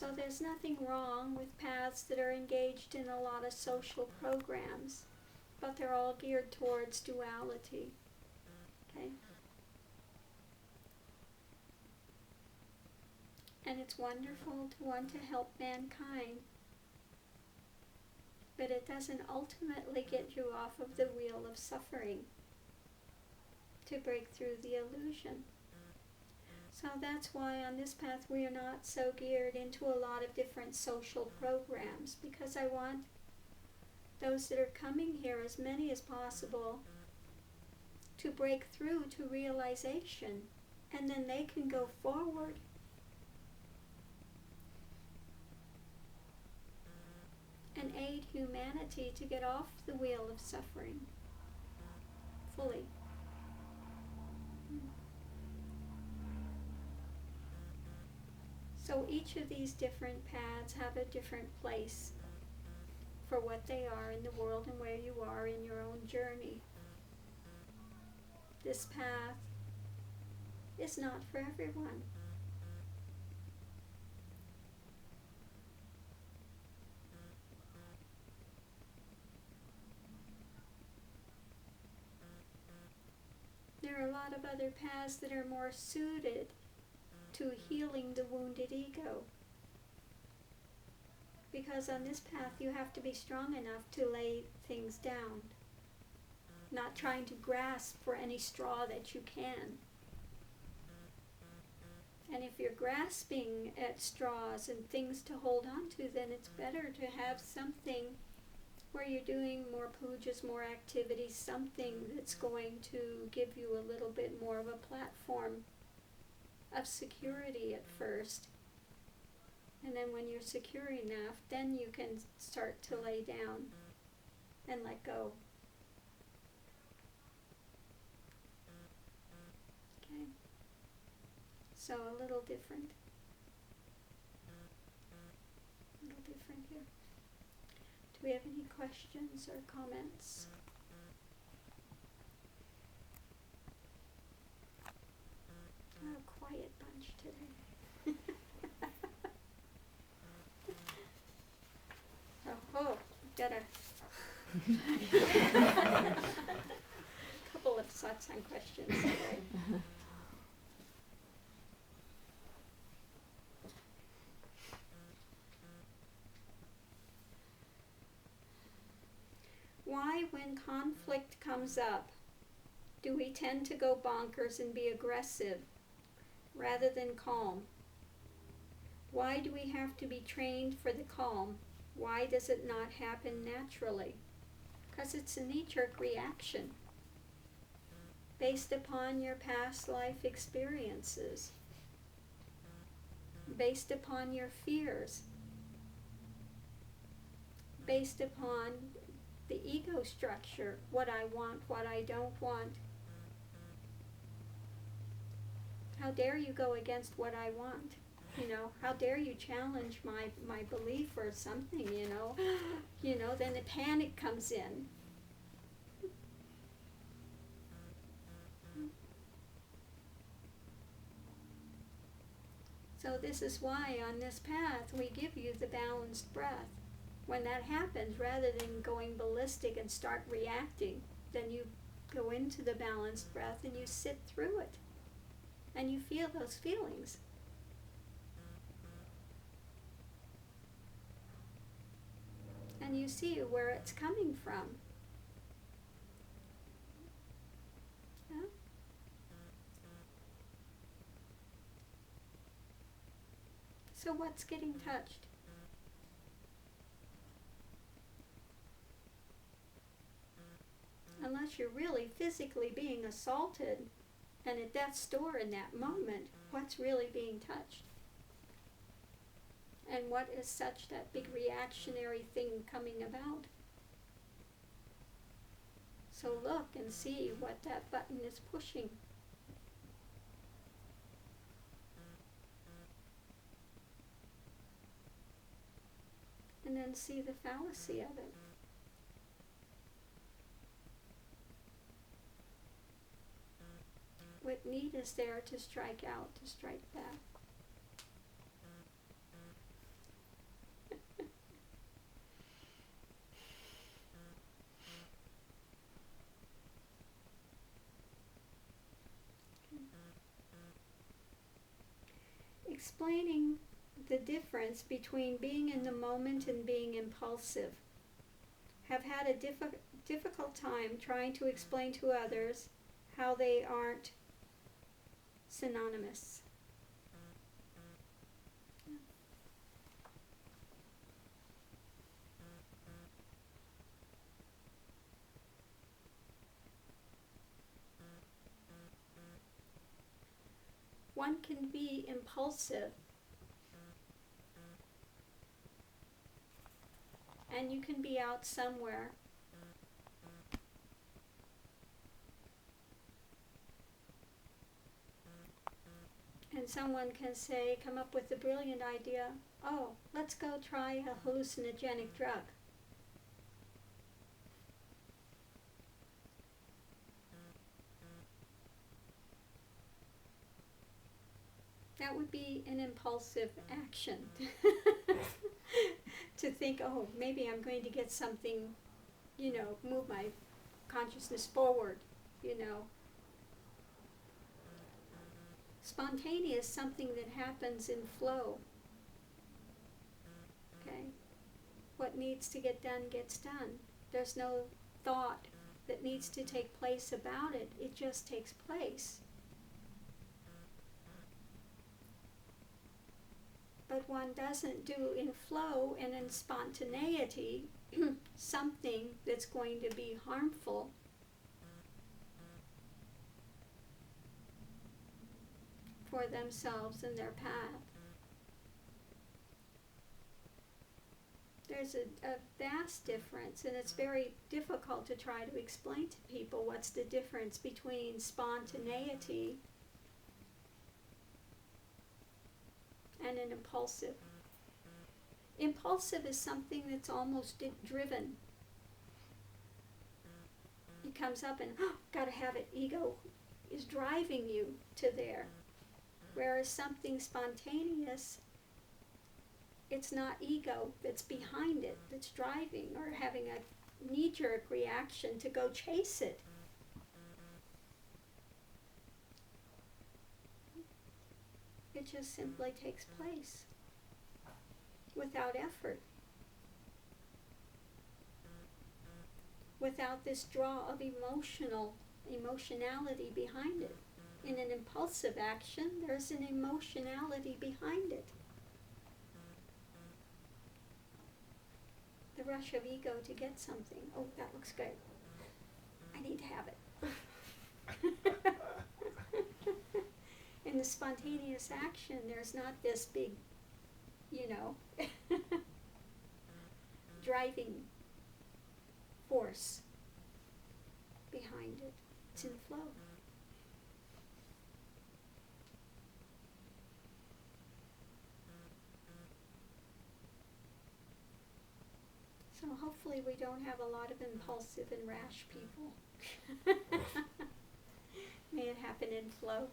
So there's nothing wrong with paths that are engaged in a lot of social programs, but they're all geared towards duality. Okay? And it's wonderful to want to help mankind, but it doesn't ultimately get you off of the wheel of suffering to break through the illusion. So that's why on this path we are not so geared into a lot of different social programs, because I want those that are coming here, as many as possible, to break through to realization, and then they can go forward. And aid humanity to get off the wheel of suffering fully. So each of these different paths have a different place for what they are in the world and where you are in your own journey. This path is not for everyone. There are a lot of other paths that are more suited to healing the wounded ego. Because on this path you have to be strong enough to lay things down, not trying to grasp for any straw that you can. And if you're grasping at straws and things to hold on to, then it's better to have something where you're doing more pujas, more activities, something that's going to give you a little bit more of a platform of security at first. And then when you're secure enough, then you can start to lay down and let go. Okay? So a little different. A little different here. Do we have any questions or comments? Oh, quiet bunch today. Oh, got a couple of satsang questions today. Why, when conflict comes up, do we tend to go bonkers and be aggressive rather than calm? Why do we have to be trained for the calm? Why does it not happen naturally? Because it's a knee-jerk reaction based upon your past life experiences, based upon your fears, based upon the ego structure, what I want, what I don't want. How dare you go against what I want? You know, how dare you challenge my belief or something, you know? You know, then the panic comes in. So this is why on this path we give you the balanced breath. When that happens, rather than going ballistic and start reacting, then you go into the balanced breath and you sit through it. And you feel those feelings. And you see where it's coming from. Yeah? So what's getting touched? Unless you're really physically being assaulted and at death's door in that moment, what's really being touched? And what is such that big reactionary thing coming about? So look and see what that button is pushing. And then see the fallacy of it. What need is there to strike out, to strike back? explaining the difference between being in the moment and being impulsive. Have had a difficult time trying to explain to others how they aren't synonymous. One can be impulsive, and you can be out somewhere and someone can say, come up with a brilliant idea, oh, let's go try a hallucinogenic drug. That would be an impulsive action. To think, oh, maybe I'm going to get something, move my consciousness forward, Spontaneous, something that happens in flow. Okay? What needs to get done gets done. There's no thought that needs to take place about it. It just takes place. But one doesn't do in flow and in spontaneity something that's going to be harmful for themselves and their path. There's a vast difference, and it's very difficult to try to explain to people what's the difference between spontaneity and an impulsive. Impulsive is something that's almost driven. It comes up and, gotta have it. Ego is driving you to there. Whereas something spontaneous, it's not ego that's behind it, that's driving or having a knee-jerk reaction to go chase it. It just simply takes place without effort, without this draw of emotionality behind it. In an impulsive action, there's an emotionality behind it. The rush of ego to get something. Oh, that looks good. I need to have it. In the spontaneous action, there's not this big, driving force behind it. It's in flow. So hopefully we don't have a lot of impulsive and rash people. May it happen in flow.